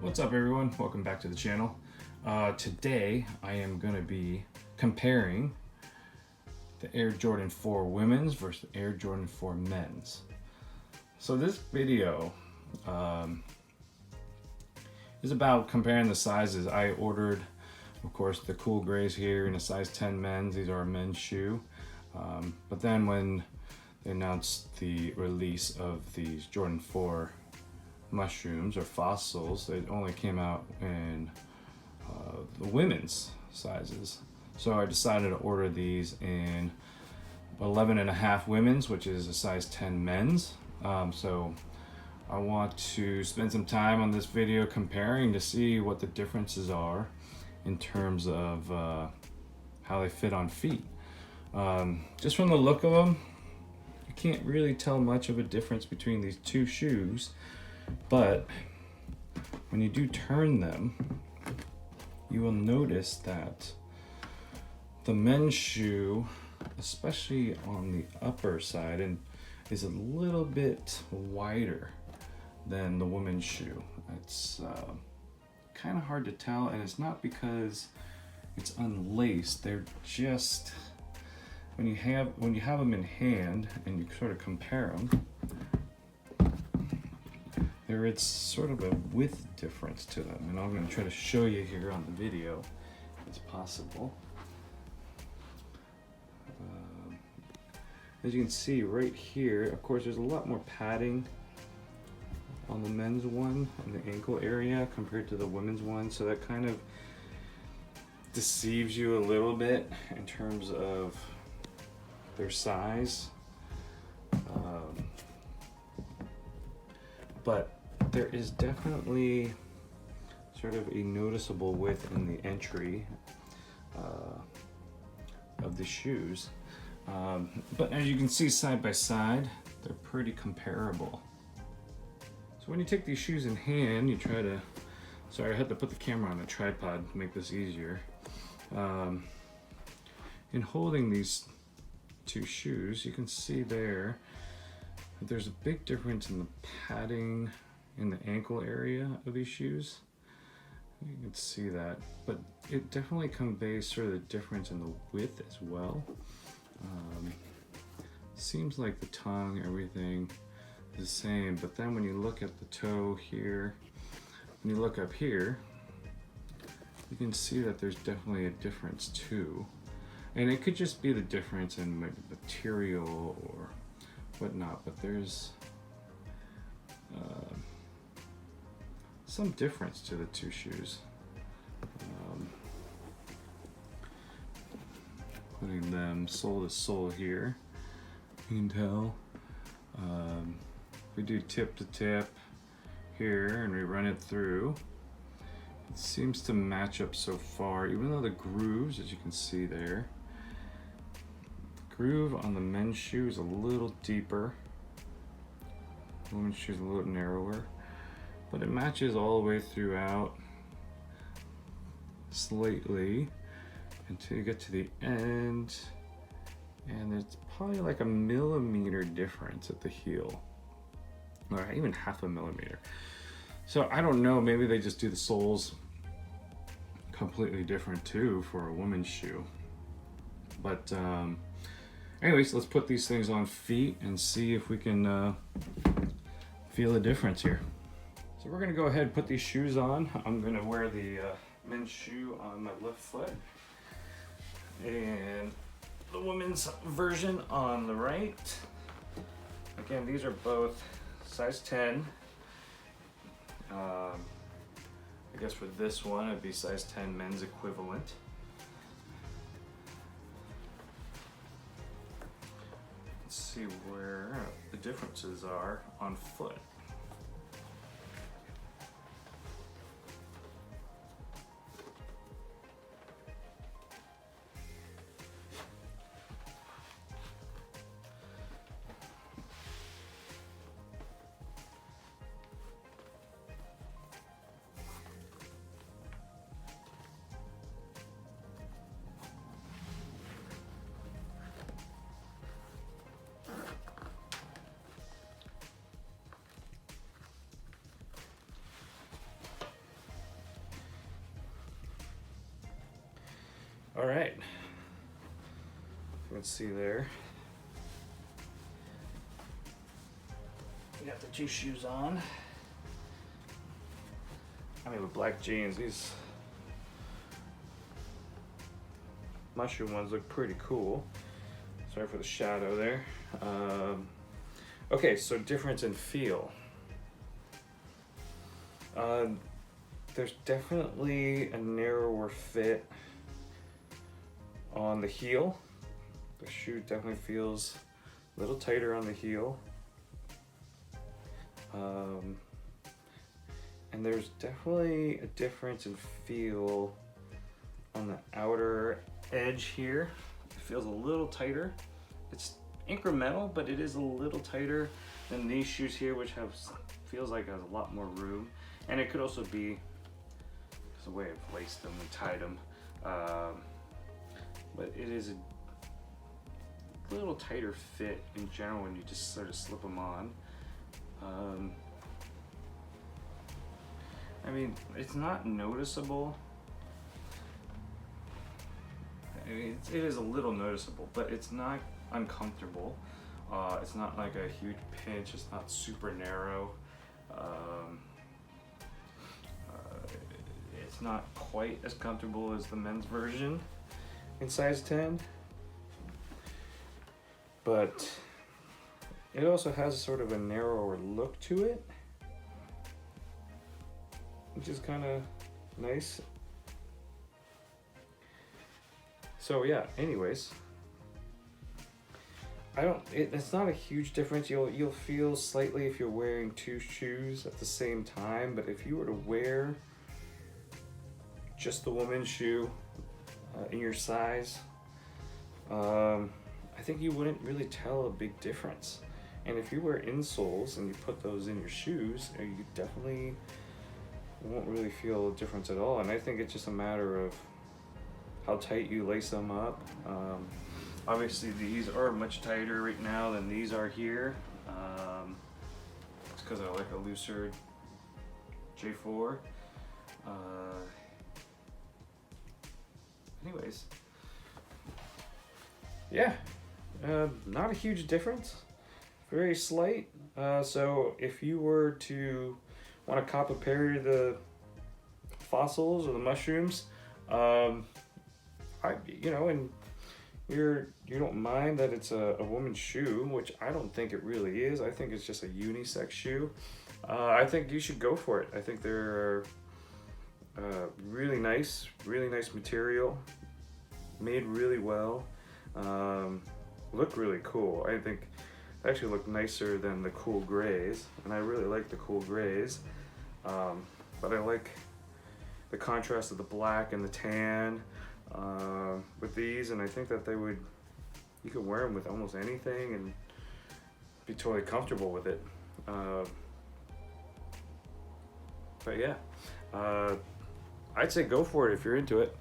What's up everyone? Welcome back to the channel. Today I am going to be comparing the Air Jordan 4 women's versus the Air Jordan 4 men's. So this video is about comparing the sizes. I ordered, of course, the cool grays here in a size 10 men's. These are a men's shoe. But then when they announced the release of these Jordan 4 mushrooms or fossils, they only came out in the women's sizes. So I decided to order these in 11.5 women's, which is a size 10 men's. So I want to spend some time on this video comparing to see what the differences are in terms of how they fit on feet. Just from the look of them, you can't really tell much of a difference between these two shoes. But when you do turn them, you will notice that the men's shoe, especially on the upper side, is a little bit wider than the women's shoe. It's kind of hard to tell, and it's not because it's unlaced. They're just, when you have them in hand and you sort of compare them, there is sort of a width difference to them, and I'm going to try to show you here on the video if it's possible. As you can see right here, of course there's a lot more padding on the men's one in the ankle area compared to the women's one, so that kind of deceives you a little bit in terms of their size. But there is definitely sort of a noticeable width in the entry of the shoes. But as you can see side by side, they're pretty comparable. So when you take these shoes in hand, you try to, sorry, I had to put the camera on a tripod to make this easier. In holding these two shoes, you can see there that there's a big difference in the padding in the ankle area of these shoes. You can see that, but it definitely conveys sort of the difference in the width as well. Seems like the tongue, everything is the same, but then when you look at the toe here, when you look up here, you can see that there's definitely a difference too. And it could just be the difference in material or whatnot, but there's some difference to the two shoes. Putting them sole to sole here, you can tell. We do tip to tip here and we run it through. It seems to match up so far, even though the grooves, as you can see there, the groove on the men's shoe is a little deeper. The women's shoe is a little narrower, but it matches all the way throughout slightly until you get to the end, and it's probably like a millimeter difference at the heel, or even half a millimeter. So I don't know, maybe they just do the soles completely different too for a woman's shoe. But anyways, let's put these things on feet and see if we can feel the difference here. So we're gonna go ahead and put these shoes on. I'm gonna wear the men's shoe on my left foot and the women's version on the right. Again, these are both size 10. I guess for this one, it'd be size 10 men's equivalent. Let's see where the differences are on foot. All right, you can see there. We got the two shoes on. I mean, with black jeans, these mushroom ones look pretty cool. Sorry for the shadow there. Okay, so difference in feel. There's definitely a narrower fit on the heel. The shoe definitely feels a little tighter on the heel. And there's definitely a difference in feel on the outer edge here. It feels a little tighter. It's incremental, but it is a little tighter than these shoes here, which feels like has a lot more room. And it could also be just the way I've laced them and tied them. But it is a little tighter fit in general when you just sort of slip them on. I mean, it's not noticeable. I mean, it is a little noticeable, but it's not uncomfortable. It's not like a huge pinch. It's not super narrow. It's not quite as comfortable as the men's version in size 10, but it also has sort of a narrower look to it, which is kind of nice. So yeah, anyways, it's not a huge difference. You'll feel slightly if you're wearing two shoes at the same time, but if you were to wear just the woman's shoe in your size, I think you wouldn't really tell a big difference. And if you wear insoles and you put those in your shoes, you definitely won't really feel a difference at all. And I think it's just a matter of how tight you lace them up. Obviously these are much tighter right now than these are here. It's because I like a looser J4. Anyways, yeah, not a huge difference, very slight. So if you were to want to cop a pair of the fossils or the mushrooms, and you don't mind that it's a woman's shoe, which I don't think it really is. I think it's just a unisex shoe. I think you should go for it. I think they're really nice material, made really well, look really cool. I think they actually look nicer than the cool grays, and I really like the cool grays, but I like the contrast of the black and the tan with these, and I think that you could wear them with almost anything and be totally comfortable with it. But yeah, I'd say go for it if you're into it.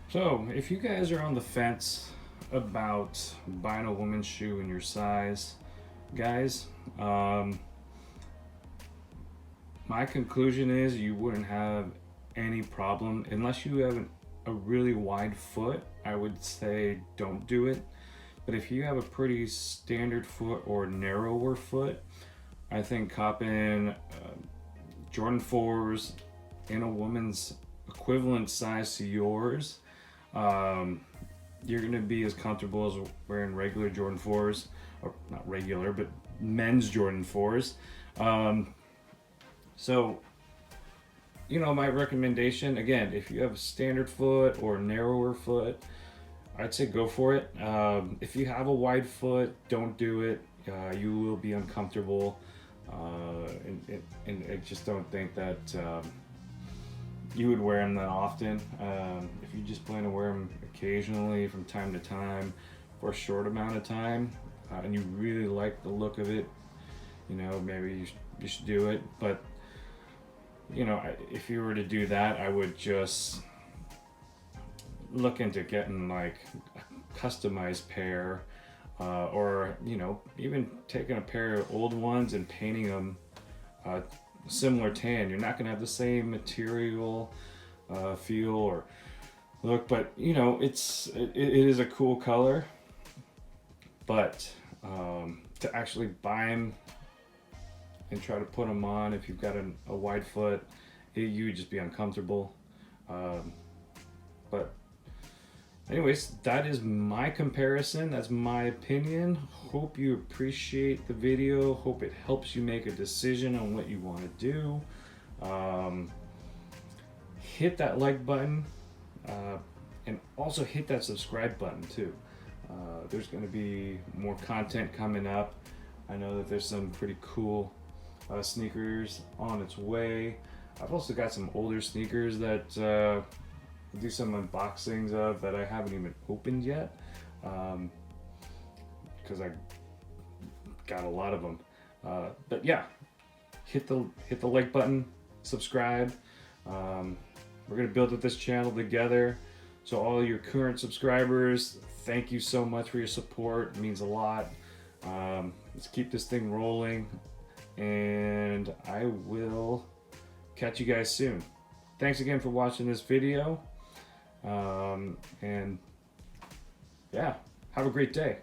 So if you guys are on the fence about buying a woman's shoe in your size, guys, my conclusion is you wouldn't have any problem unless you have a really wide foot. I would say don't do it. But if you have a pretty standard foot or narrower foot, I think copping Jordan 4s in a woman's equivalent size to yours, you're gonna be as comfortable as wearing regular Jordan 4s, or not regular, but men's Jordan 4s. So, my recommendation, again, if you have a standard foot or narrower foot, I'd say go for it. If you have a wide foot, don't do it. You will be uncomfortable. And I just don't think that you would wear them that often. If you just plan to wear them occasionally from time to time for a short amount of time, and you really like the look of it, maybe you should do it. But if you were to do that, I would just look into getting like a customized pair, or even taking a pair of old ones and painting them similar tan. You're not gonna have the same material feel or look, but you know, it is a cool color, but to actually buy them and try to put them on, if you've got a wide foot, you would just be uncomfortable. But anyways, that is my comparison. That's my opinion. Hope you appreciate the video. Hope it helps you make a decision on what you want to do. Hit that like button, and also hit that subscribe button too. There's going to be more content coming up. I know that there's some pretty cool sneakers on its way. I've also got some older sneakers that do some unboxings of that I haven't even opened yet, because I got a lot of them. But yeah, hit the like button, subscribe. We're gonna build up this channel together. So all your current subscribers, thank you so much for your support. It means a lot. Let's keep this thing rolling, and I will catch you guys soon. Thanks again for watching this video. And yeah, have a great day.